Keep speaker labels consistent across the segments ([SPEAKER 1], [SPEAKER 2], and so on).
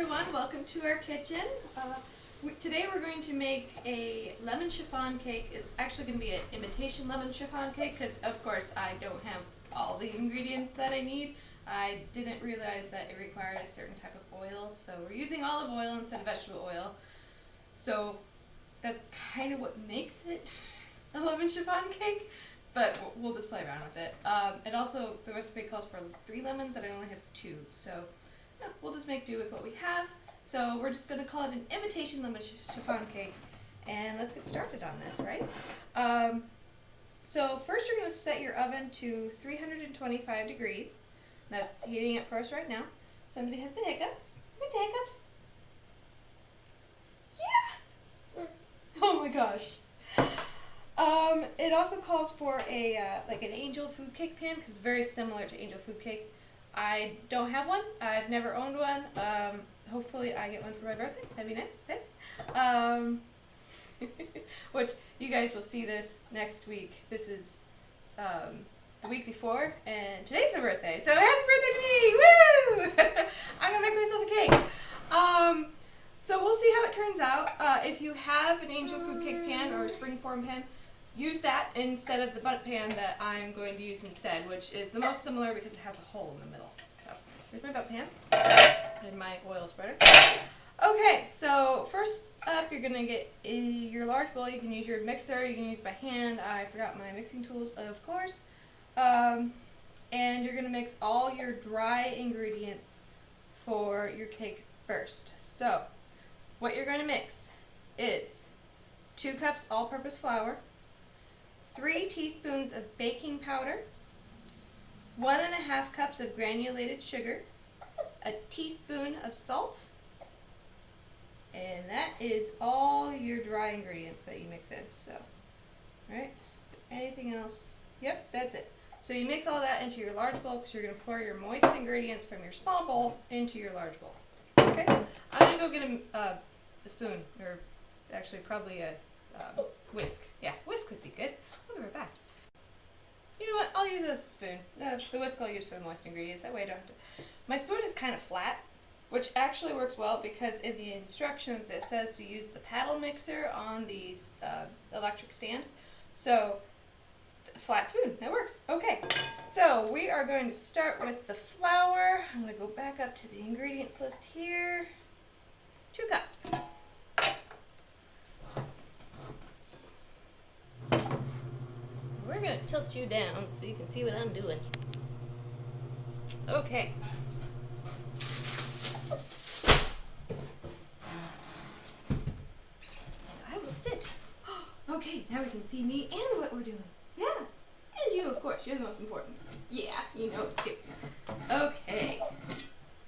[SPEAKER 1] everyone, welcome to our kitchen. Today we're going to make a lemon chiffon cake. It's actually going to be an imitation lemon chiffon cake because of course I don't have all the ingredients that I need. I didn't realize that it required a certain type of oil, so we're using olive oil instead of vegetable oil. So that's kind of what makes it a lemon chiffon cake, but we'll just play around with it. It also, the recipe calls for 3 lemons and I only have 2, so yeah, we'll just make do with what we have. So we're just going to call it an imitation lemon chiffon cake, and let's get started on this, right? So first you're going to set your oven to 325 degrees. That's heating it for us right now. Somebody has the hiccups. With the hiccups. Yeah! Oh my gosh. It also calls for a like an angel food cake pan because it's very similar to angel food cake. I don't have one. I've never owned one. Hopefully I get one for my birthday. That'd be nice. Which you guys will see this next week. This is the week before, and today's my birthday. So happy birthday to me! Woo! I'm gonna make myself a cake. So we'll see how it turns out. If you have an angel food cake pan or a springform pan, use that instead of the bundt pan that I'm going to use instead, which is the most similar because it has a hole in the middle. So here's my bundt pan and my oil spreader. Okay, so first up you're going to get your large bowl. You can use your mixer, you can use by hand. I forgot my mixing tools, of course. And you're going to mix all your dry ingredients for your cake first. So what you're going to mix is 2 cups all-purpose flour, 3 teaspoons of baking powder, 1½ cups of granulated sugar, a teaspoon of salt, and that is all your dry ingredients that you mix in. So, alright, so anything else? Yep, that's it. So you mix all that into your large bowl because you're going to pour your moist ingredients from your small bowl into your large bowl. Okay, I'm going to go get a spoon, or actually probably a whisk. Yeah, whisk would be good. I'll be right back. You know what? I'll use a spoon. The whisk I'll use for the moist ingredients. That way I don't have to. My spoon is kind of flat, which actually works well because in the instructions it says to use the paddle mixer on the electric stand. So, flat spoon. That works. Okay. So, we are going to start with the flour. I'm going to go back up to the ingredients list here. 2 cups. We're going to tilt you down so you can see what I'm doing. Okay. I will sit. Okay, now we can see me and what we're doing. Yeah. And you, of course. You're the most important. Yeah, you know it too. Okay.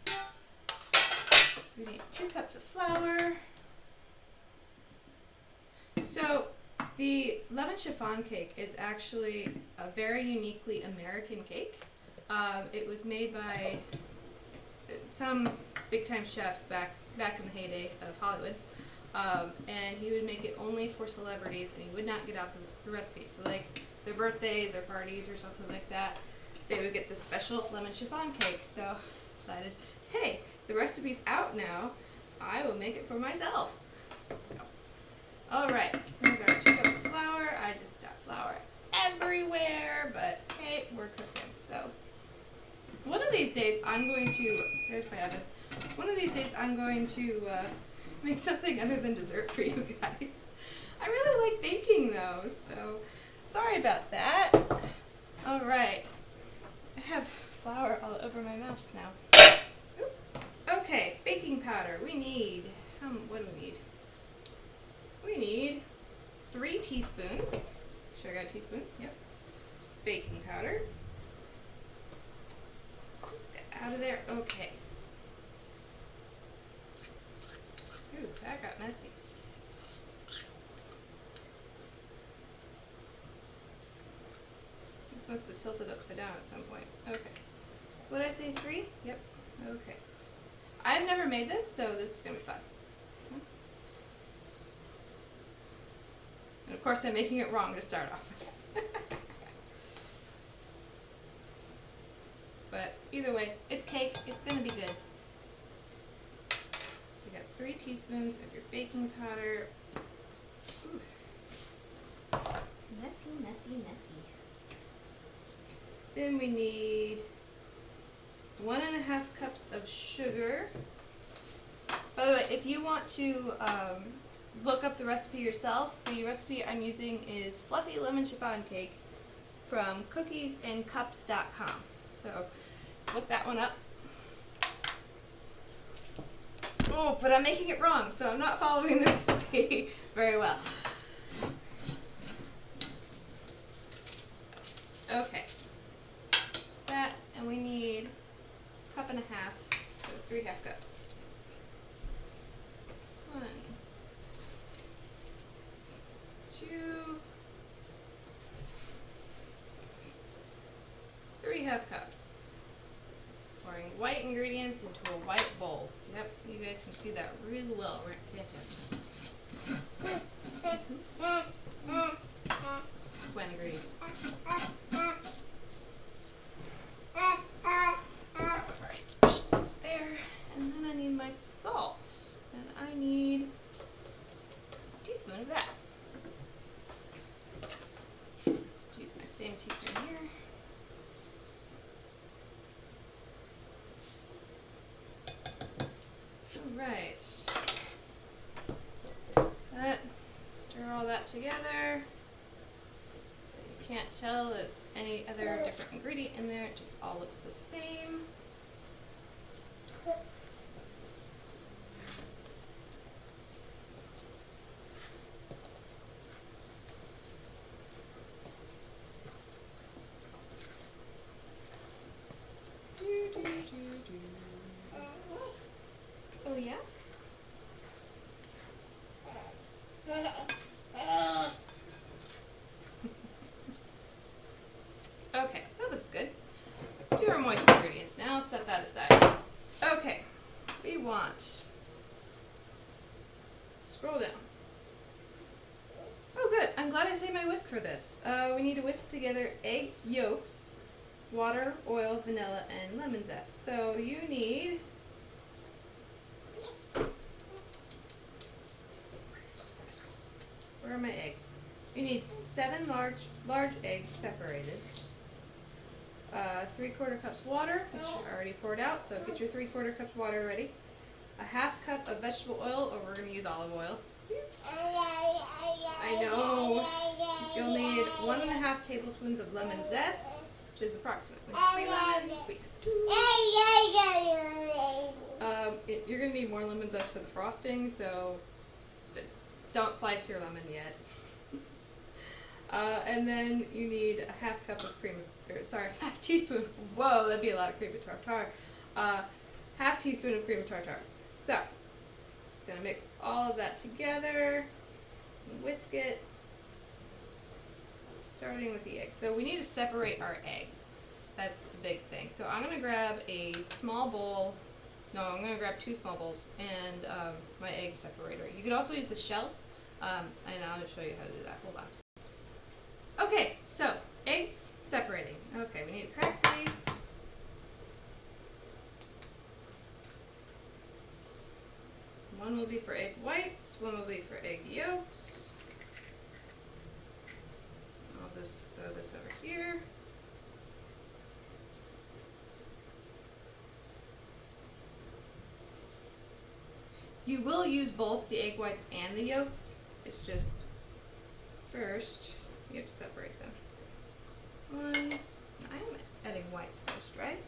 [SPEAKER 1] So we need 2 cups of flour. So the lemon chiffon cake is actually a very uniquely American cake. It was made by some big-time chef back in the heyday of Hollywood, and he would make it only for celebrities, and he would not get out the recipe. So like their birthdays or parties or something like that, they would get this special lemon chiffon cake. So I decided, hey, the recipe's out now, I will make it for myself. Alright, here's our 2 cups of flour. I just got flour everywhere, but hey, we're cooking. So, one of these days I'm going to, there's my oven, one of these days I'm going to make something other than dessert for you guys. I really like baking though, so sorry about that. Alright, I have flour all over my mouse now. Oop. Okay, baking powder. We need, what do we need? We need 3 teaspoons. Sure I got a teaspoon? Yep. Baking powder. Get that out of there. Okay. Ooh, that got messy. This must have tilted upside down at some point. Okay. What did I say, 3? Yep. Okay. I've never made this, so this is going to be fun. And of course I'm making it wrong to start off with. But either way, it's cake, it's going to be good. teaspoons of your baking powder. Ooh. Messy, messy, messy. Then we need 1.5 cups of sugar. By the way, if you want to look up the recipe yourself, the recipe I'm using is Fluffy Lemon Chiffon Cake from cookiesandcups.com. So look that one up. Oh, but I'm making it wrong, so I'm not following the recipe very well. Okay. That, and we need 1.5 cups, so 3½ cups. 1, 2, 3½ cups. Pouring white ingredients into a white bowl. Yep, you guys can see that really well. Right? Pay attention. White ingredients. Alright, there. And then I need my salt. And I need a teaspoon of that. Just use my same teaspoon here. Alright. Stir all that together. So you can't tell there's any other different ingredient in there. It just all looks the same. Oh yeah? Okay, that looks good. Let's do our moist ingredients now. Set that aside. Okay, we want, scroll down. Oh good, I'm glad I saved my whisk for this. We need to whisk together egg yolks, water, oil, vanilla, and lemon zest. So you need where are my eggs? You need 7 large eggs separated. 3/4 cups water, which I already poured out, so get your 3/4 cups water ready. 1/2 cup of vegetable oil, or we're going to use olive oil. Oops. I know. You'll need 1.5 tablespoons of lemon zest, which is approximately 3 lemons. We have 2. You're going to need more lemon zest for the frosting, so don't slice your lemon yet. And then you need 1/2 cup of half teaspoon. Whoa, that'd be a lot of cream of tartar. 1/2 teaspoon of cream of tartar. So, just gonna mix all of that together, and whisk it, starting with the eggs. So we need to separate our eggs. That's the big thing. So I'm gonna grab a small bowl. No, I'm gonna grab 2 small bowls and my egg separator. You could also use the shells, and I'll show you how to do that. Hold on. Okay, so eggs separating. Okay, we need to crack these. One will be for egg whites, one will be for egg yolks. I'll just throw this over here. You will use both the egg whites and the yolks. It's just first you have to separate them. So, one. I'm adding whites first, right?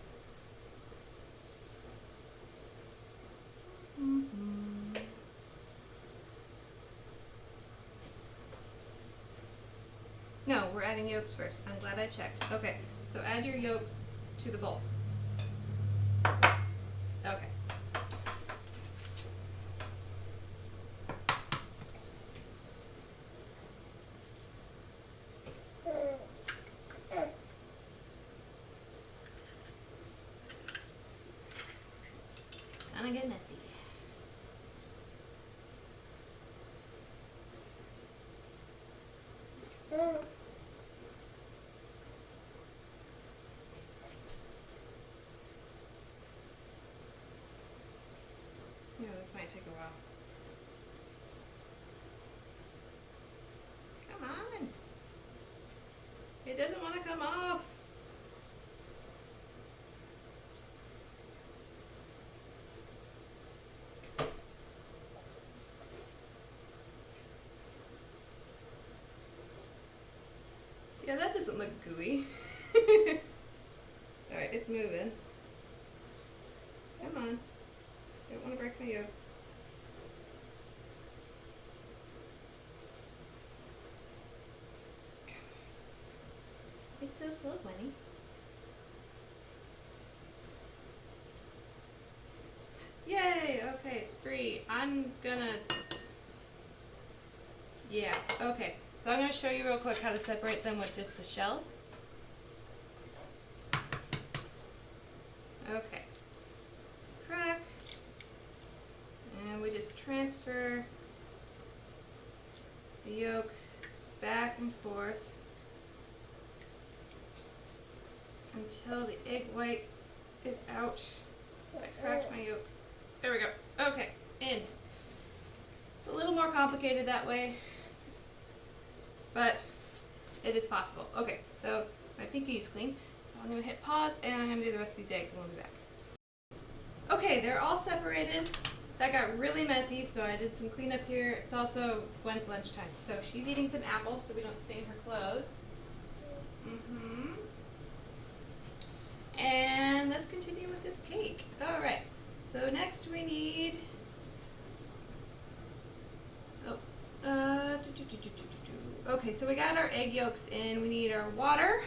[SPEAKER 1] No, we're adding yolks first. I'm glad I checked. Okay, so add your yolks to the bowl. Okay. Gonna get messy. Yeah, this might take a while. It doesn't want to come off. Yeah, that doesn't look gooey. Alright, it's moving. Come on. Don't want to break my yolk. It's so slow, Winnie. Yay! Okay, it's free. I'm gonna... Yeah, okay. So I'm gonna show you real quick how to separate them with just the shells. Okay. Crack. And we just transfer the yolk back and forth until the egg white is out. I cracked my yolk. There we go. Okay, in. It's a little more complicated that way, but it is possible. Okay, so my pinky is clean, so I'm going to hit pause and I'm going to do the rest of these eggs and we'll be back. Okay, they're all separated. That got really messy, so I did some cleanup here. It's also Gwen's lunchtime, so she's eating some apples so we don't stain her clothes. And let's continue with this cake. Alright, so next we need... Okay, so we got our egg yolks in. We need our water.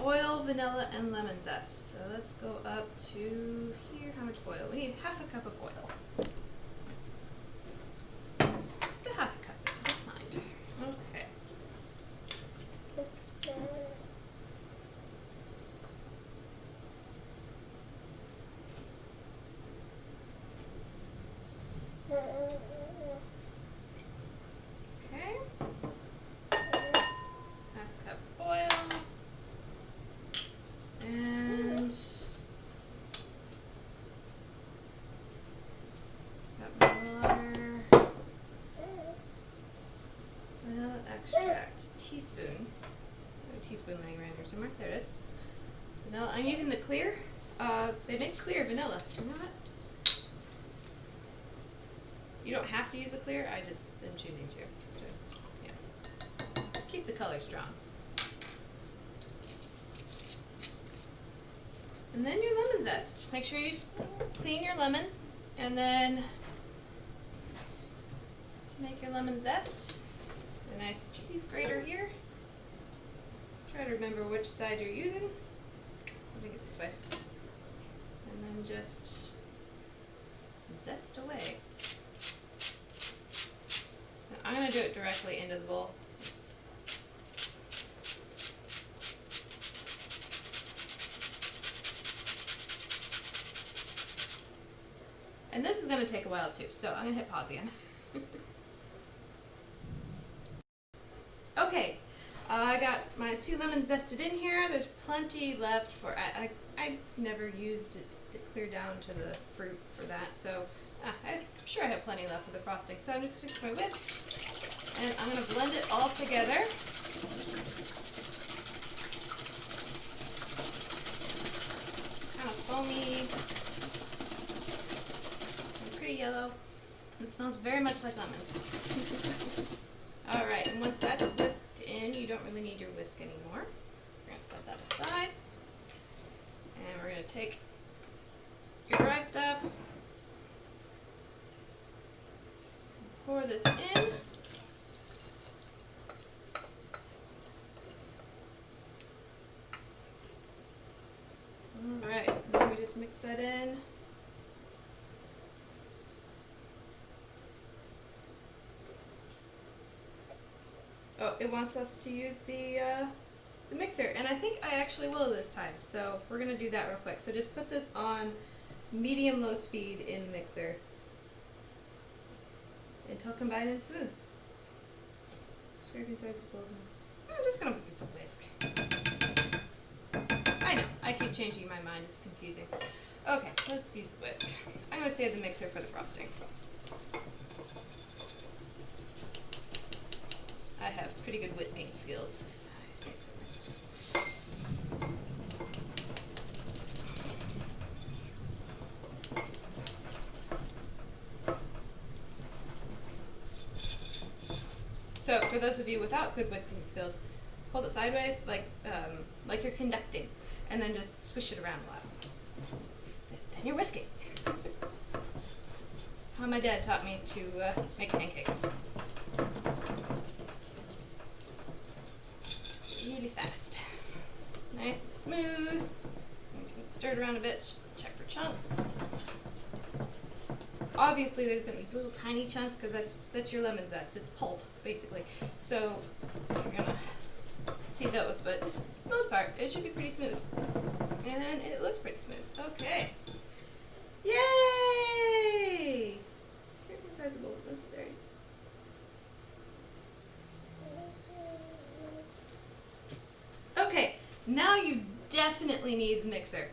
[SPEAKER 1] Oil, vanilla, and lemon zest. So let's go up to here. How much oil? We need half a cup of oil. Just a half a cup, if you don't mind. Okay. Okay. Half cup oil. And got my water. Vanilla extract, teaspoon. I have a teaspoon laying around here somewhere. There it is. Vanilla. I'm using the clear. They make clear vanilla. You know what? You don't have to use the clear. I just am choosing to. Yeah. Keep the color strong. And then your lemon zest. Make sure you clean your lemons, and then to make your lemon zest, a nice cheese grater here. Try to remember which side you're using. I think it's this way. And then just zest away. Now, I'm going to do it directly into the bowl. And this is going to take a while too, so I'm going to hit pause again. Okay, I got my 2 lemons zested in here. There's plenty left for, I never used it to clear down to the fruit for that, so I'm sure I have plenty left for the frosting. So I'm just going to take my whisk, and I'm going to blend it all together. Kind of foamy. Pretty yellow. It smells very much like lemons. Alright, and once that's whisked in, you don't really need your whisk anymore. We're going to set that aside. And we're going to take your dry stuff, pour this in. Alright, and then we just mix that in. Oh, it wants us to use the mixer, and I think I actually will this time, so we're going to do that real quick. So just put this on medium-low speed in the mixer until combined and smooth. Scraping sides of both. I'm just going to use the whisk. I know, I keep changing my mind, it's confusing. Okay, let's use the whisk. I'm going to save the mixer for the frosting. I have pretty good whisking skills. So for those of you without good whisking skills, hold it sideways like you're conducting, and then just swish it around a lot. Then you're whisking. How my dad taught me to make pancakes. Really fast. Nice and smooth. You can stir it around a bit, just check for chunks. Obviously there's going to be little tiny chunks because that's your lemon zest. It's pulp, basically. So you're going to see those, but for the most part, it should be pretty smooth. And it looks pretty smooth. Okay. Yay! Scraping sides of bowl if necessary. Okay, now you definitely need the mixer.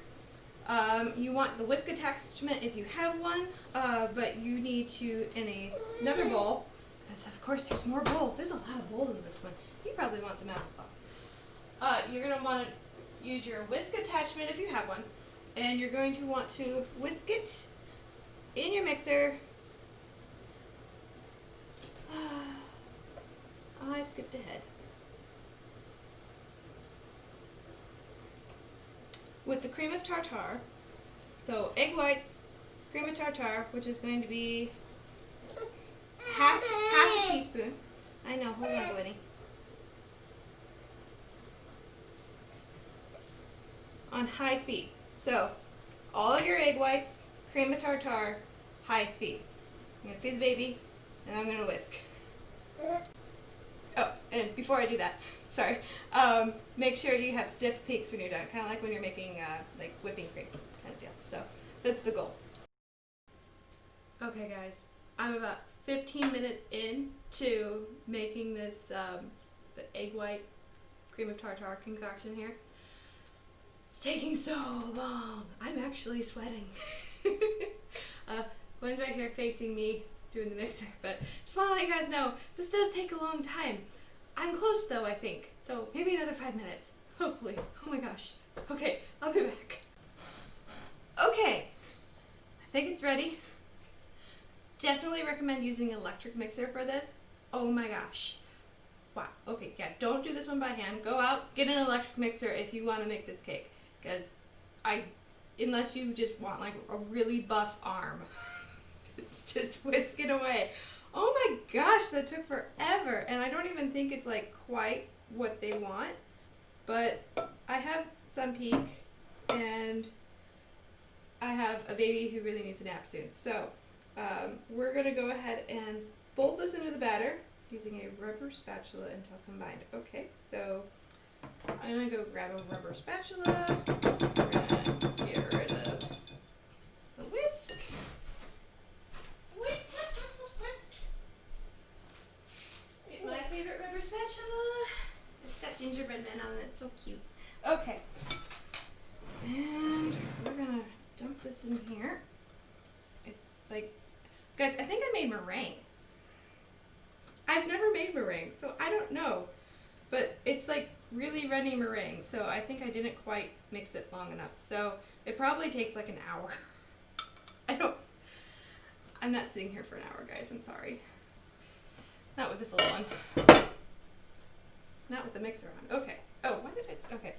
[SPEAKER 1] You want the whisk attachment if you have one, but you need to, in another bowl, because of course there's more bowls. There's a lot of bowls in this one. You probably want some applesauce. You're going to want to use your whisk attachment if you have one, and you're going to want to whisk it in your mixer. I skipped ahead. With the cream of tartar, so egg whites, cream of tartar, which is going to be half a teaspoon. I know, hold on, Winnie. On high speed. So, all of your egg whites, cream of tartar, high speed. I'm going to feed the baby, and I'm going to whisk. Oh, and before I do that, sorry, make sure you have stiff peaks when you're done, kind of like when you're making like whipping cream kind of deal. So that's the goal. Okay guys, I'm about 15 minutes into making this the egg white cream of tartar concoction here. It's taking so long. I'm actually sweating. One's right here facing me doing the mixer, but just want to let you guys know this does take a long time. I'm close though, I think, so maybe another 5 minutes, hopefully. Oh my gosh. Okay, I'll be back. Okay, I think it's ready. Definitely recommend using an electric mixer for this. Oh my gosh. Wow. Okay, yeah, don't do this one by hand. Go out, get an electric mixer if you want to make this cake, because unless you just want like a really buff arm. It's just whisking away. Oh my gosh, that took forever. And I don't even think it's like quite what they want. But I have sun peak and I have a baby who really needs a nap soon. So we're going to go ahead and fold this into the batter using a rubber spatula until combined. Okay, so I'm going to go grab a rubber spatula. We're going to get rid of the whisk. My favorite rubber spatula. It's got gingerbread men on it. It's so cute. Okay. And we're going to dump this in here. It's like, guys, I think I made meringue. I've never made meringue, so I don't know. But it's like really runny meringue, so I think I didn't quite mix it long enough. So it probably takes like an hour. I'm not sitting here for an hour, guys. I'm sorry. Not with this little one. Not with the mixer on. Okay. Oh, why did I? Okay.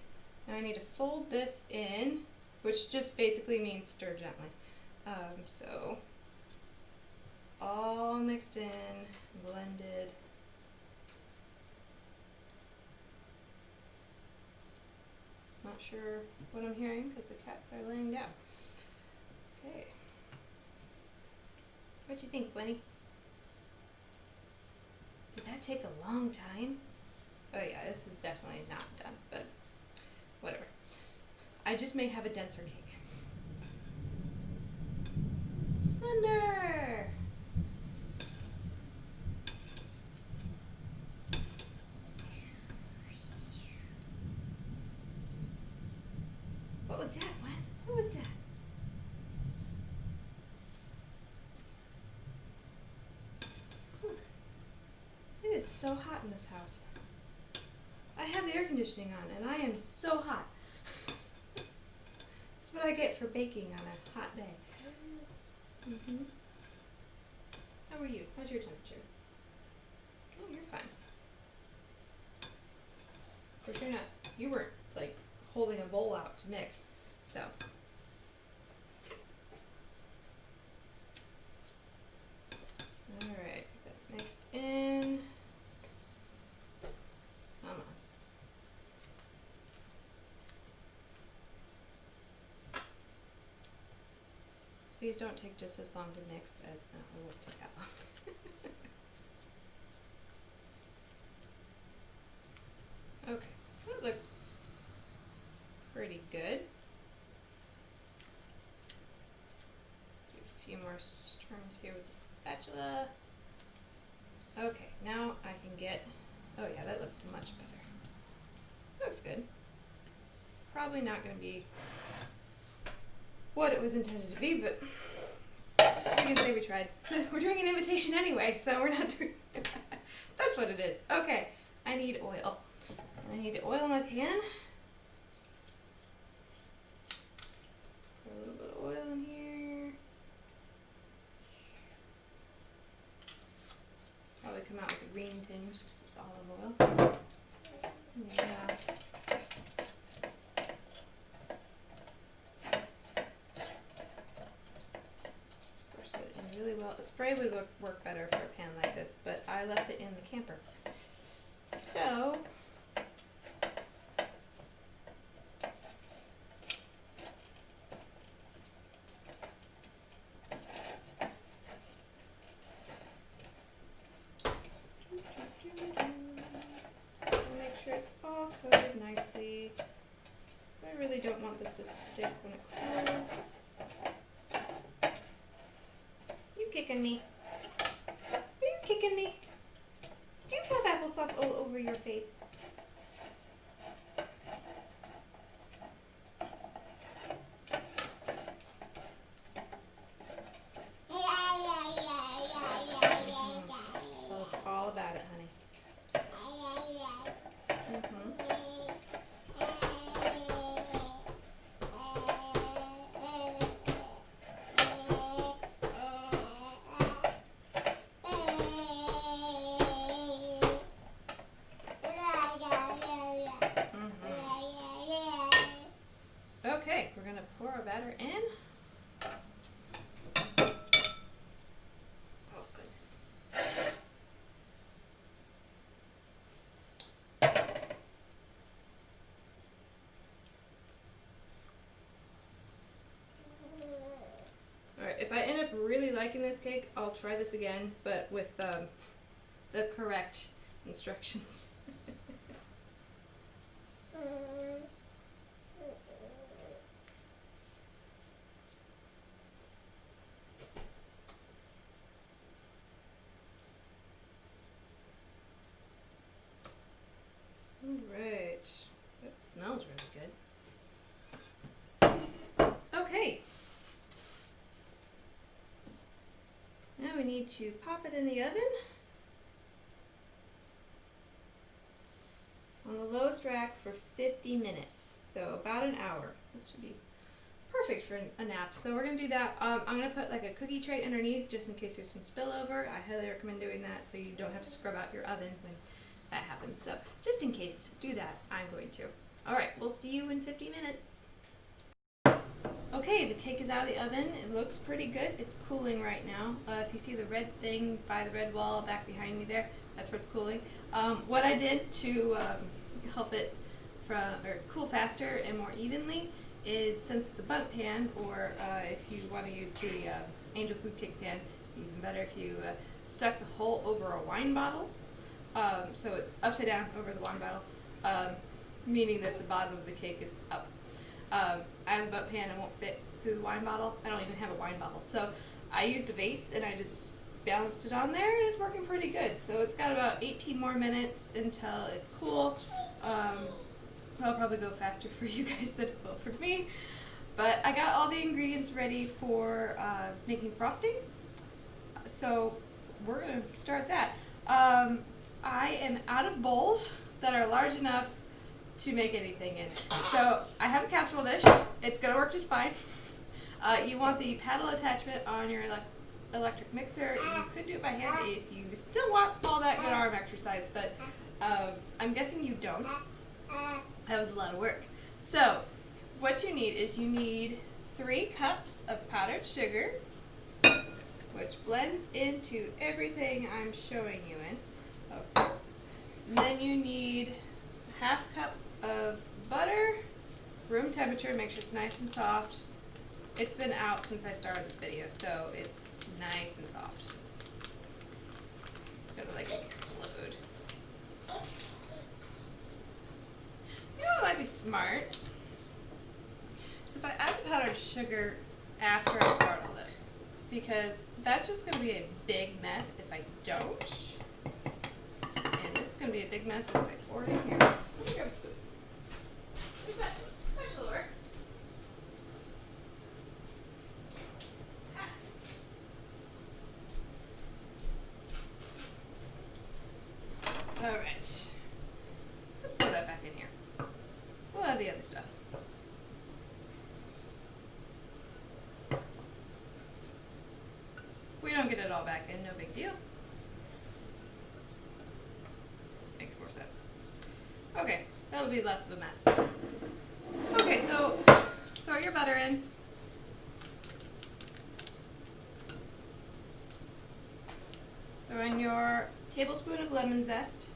[SPEAKER 1] Now I need to fold this in, which just basically means stir gently. So it's all mixed in, blended. Not sure what I'm hearing because the cats are laying down. Okay. What'd you think, Winnie? Did that take a long time? Oh yeah, this is definitely not done, but whatever. I just may have a denser cake. Thunder! What was that? What was that? It is so hot in this house. I have the air conditioning on and I am so hot. That's what I get for baking on a hot day. How are you? How's your temperature? Oh, you're fine. Of course, you weren't like holding a bowl out to mix, so. Alright, get that mixed in. Come on. These don't take just as long to mix as, no, it won't take that long. Okay, that looks pretty good. Do a few more turns here with the spatula. Okay, now I can get, oh yeah, that looks much better. Looks good. It's probably not going to be what it was intended to be, but we can say we tried. We're doing an invitation anyway, so we're not doing that's what it is. Okay, I need oil. And I need to oil my pan. Put a little bit of oil in here. Probably come out with a green tinge because it's olive oil. Yeah. Squish it in really well. A spray would work better for a pan like this, but I left it in the camper. So, make sure it's all coated nicely. So I really don't want this to stick when it cools. You kicking me? Are you kicking me? Do you have applesauce all over your face? Tell us all about it, honey. Okay, we're gonna pour our batter in. Oh goodness. Alright, if I end up really liking this cake, I'll try this again, but with the correct instructions. Alright, that smells really good. Okay. Now we need to pop it in the oven on the lowest rack for 50 minutes, so about an hour. This should be perfect for a nap. So we're going to do that. I'm going to put like a cookie tray underneath just in case there's some spillover. I highly recommend doing that so you don't have to scrub out your oven when that happens. So just in case, do that. I'm going to. Alright, we'll see you in 50 minutes. Okay, the cake is out of the oven. It looks pretty good. It's cooling right now. If you see the red thing by the red wall back behind me there, that's where it's cooling. What I did to help it cool faster and more evenly is, since it's a bundt pan, or if you want to use the angel food cake pan, even better if you stuck the hole over a wine bottle. So it's upside down over the wine bottle, meaning that the bottom of the cake is up. I have a bundt pan and won't fit through the wine bottle. I don't even have a wine bottle. So I used a vase and I just balanced it on there and it's working pretty good. So it's got about 18 more minutes until it's cool. I'll probably go faster for you guys than it will for me. But I got all the ingredients ready for making frosting. So we're going to start that. I am out of bowls that are large enough to make anything in. So I have a casserole dish. It's going to work just fine. You want the paddle attachment on your electric mixer. You could do it by hand if you still want all that good arm exercise, but I'm guessing you don't. That was a lot of work. So what you need is you need 3 cups of powdered sugar, which blends into everything I'm showing you in. Okay. And then you need a 1/2 cup of butter, room temperature, make sure it's nice and soft. It's been out since I started this video, so it's nice and soft. It's gonna like explode. You know what might be smart? So if I add the powdered sugar after I start all this, because that's just gonna be a big mess if I don't. And this is gonna be a big mess if I pour it in here. Let me grab a spoon. Spatula works. Alright, let's pour that back in here. We'll add the other stuff. We don't get it all back in, no big deal. Just makes more sense. Okay, that'll be less of a mess. Okay, so throw your butter in. Throw in your tablespoon of lemon zest.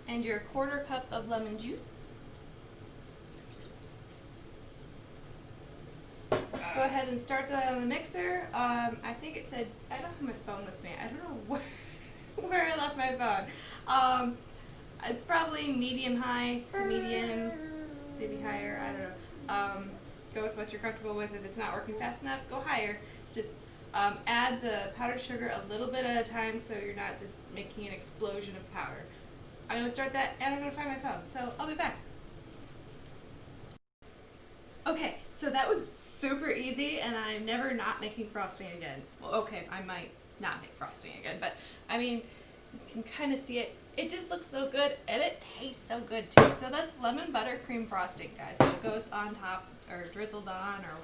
[SPEAKER 1] And your 1/4 cup of lemon juice. Go ahead and start that on the mixer. I think it said, I don't have my phone with me. I don't know where I left my phone. It's probably medium-high to medium, maybe higher, I don't know. Go with what you're comfortable with. If it's not working fast enough, go higher. Just add the powdered sugar a little bit at a time so you're not just making an explosion of powder. I'm going to start that and I'm going to find my phone, so I'll be back. Okay, so that was super easy and I'm never not making frosting again. Well, okay, I might not make frosting again, but I mean, you can kind of see it. It just looks so good and it tastes so good too. So that's lemon buttercream frosting, guys. So it goes on top or drizzled on, or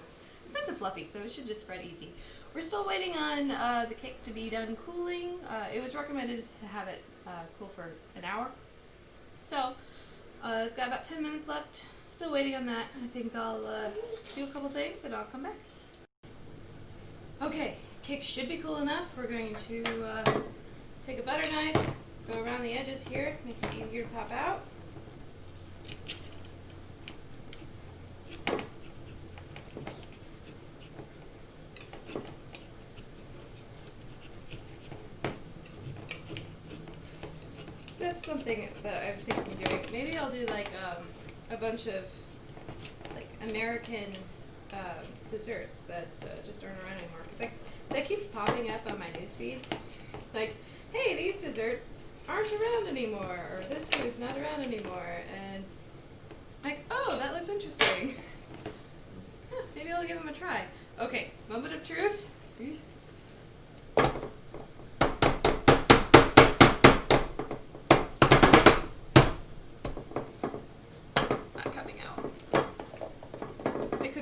[SPEAKER 1] it's nice and fluffy, so it should just spread easy. We're still waiting on the cake to be done cooling. It was recommended to have it cool for an hour. So it's got about 10 minutes left. Still waiting on that. I think I'll do a couple things and I'll come back. Okay, cake should be cool enough. We're going to take a butter knife, go around the edges here, make it easier to pop out. That's something that I was thinking of doing. Maybe I'll do like a bunch of like American desserts that just aren't around anymore. Because that keeps popping up on my newsfeed. Like, hey, these desserts aren't around anymore, or this food's not around anymore. And like, oh, that looks interesting. Huh, maybe I'll give them a try. Okay, moment of truth.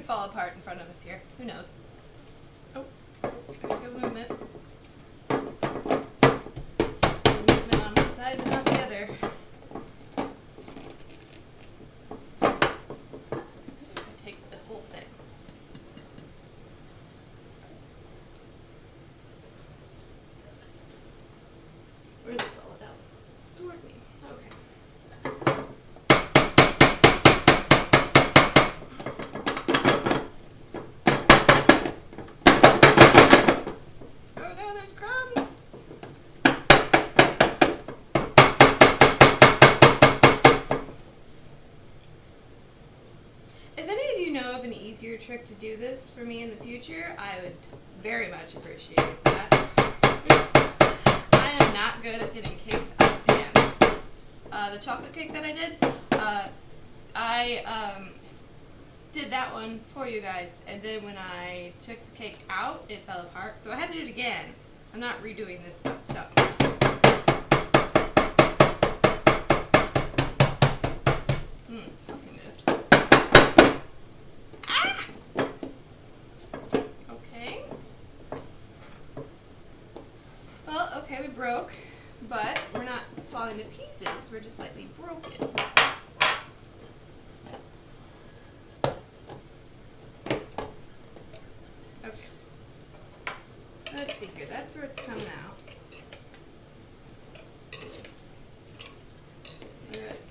[SPEAKER 1] Fall apart in front of us here. Who knows? Oh, good movement. Movement on one side but not the other. I take the whole thing. Where's this all about? Toward me. Okay. Know of an easier trick to do this for me in the future, I would very much appreciate that. I am not good at getting cakes out of pans. The chocolate cake that I did, I did that one for you guys, and then when I took the cake out, it fell apart, so I had to do it again. I'm not redoing this one, so. Something moved. Ah! Okay. Well, okay, we broke, but we're not falling to pieces, we're just slightly broken. Okay. Let's see here, that's where it's coming out.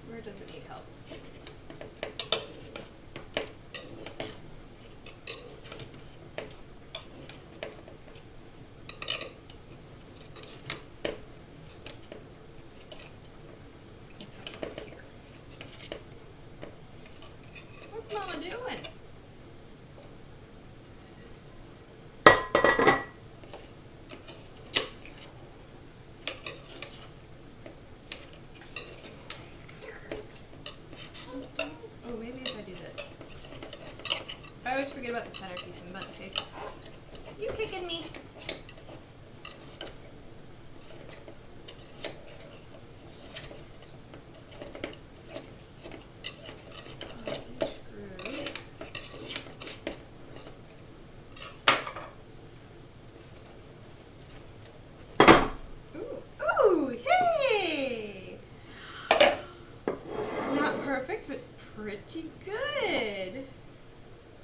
[SPEAKER 1] Where does it need help? Let's have it over here. What's Mama doing? Oh, maybe if I do this. I always forget about the centerpiece in bundt cake. You kicking me? Ooh, yay! Not perfect, but pretty good.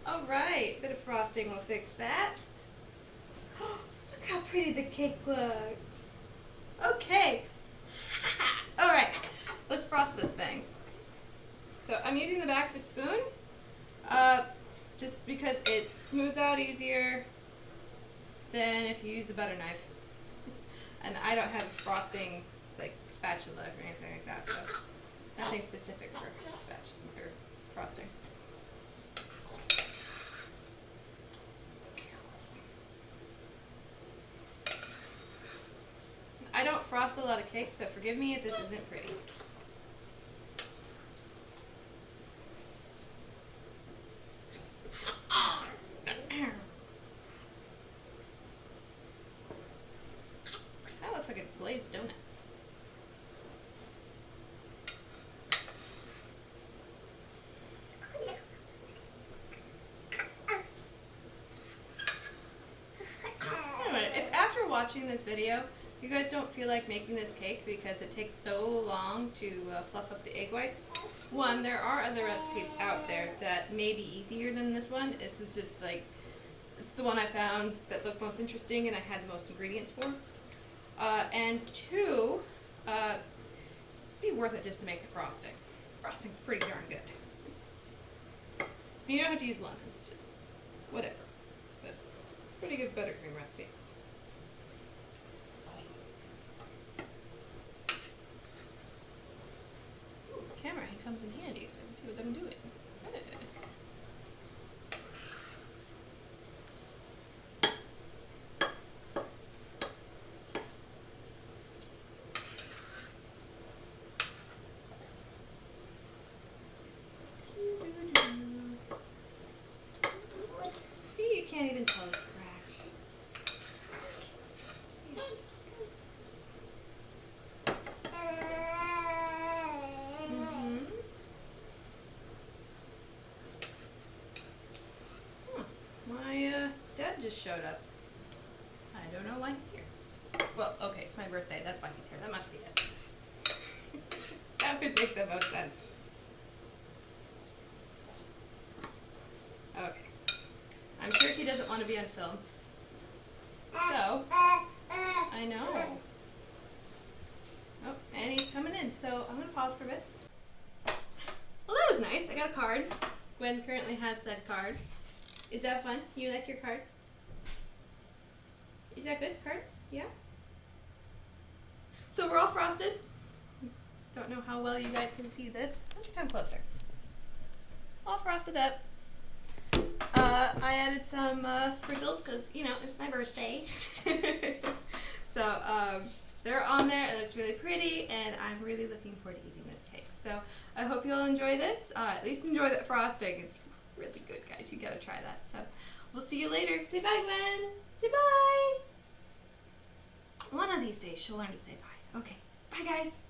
[SPEAKER 1] All right, bit of frosting will fix that. Look how pretty the cake looks. Okay. All right, let's frost this thing. So I'm using the back of a spoon, just because it smooths out easier than if you use a butter knife. And I don't have a frosting like spatula or anything like that, so nothing specific for spatula or frosting. I don't frost a lot of cakes, so forgive me if this isn't pretty. That looks like a glazed donut. Anyway, if after watching this video you guys don't feel like making this cake because it takes so long to fluff up the egg whites, one, there are other recipes out there that may be easier than this one. This is just like, it's the one I found that looked most interesting and I had the most ingredients for. And two, it'd be worth it just to make the frosting. Frosting's pretty darn good. You don't have to use lemon, just whatever. But it's a pretty good buttercream recipe. Ooh, camera comes in handy so I can see what I'm doing. See, you can't even tell it's cracked. My dad just showed up. I don't know why he's here. Well, okay, it's my birthday. That's why he's here. That must be it. That would make the most sense. Okay. I'm sure he doesn't want to be on film. So, I know. Oh, and he's coming in, so I'm going to pause for a bit. Well, that was nice. I got a card. Gwen currently has said card. Is that fun? You like your card? Is that good, card? Yeah? So we're all frosted. Don't know how well you guys can see this. Why don't you come closer? All frosted up. I added some sprinkles because, you know, it's my birthday. So they're on there. It looks really pretty, and I'm really looking forward to eating this cake. So I hope you'll enjoy this. At least enjoy that frosting. It's really good, guys. You gotta try that. So we'll see you later. Say bye, Gwen. Say bye. One of these days she'll learn to say bye. Okay. Bye, guys.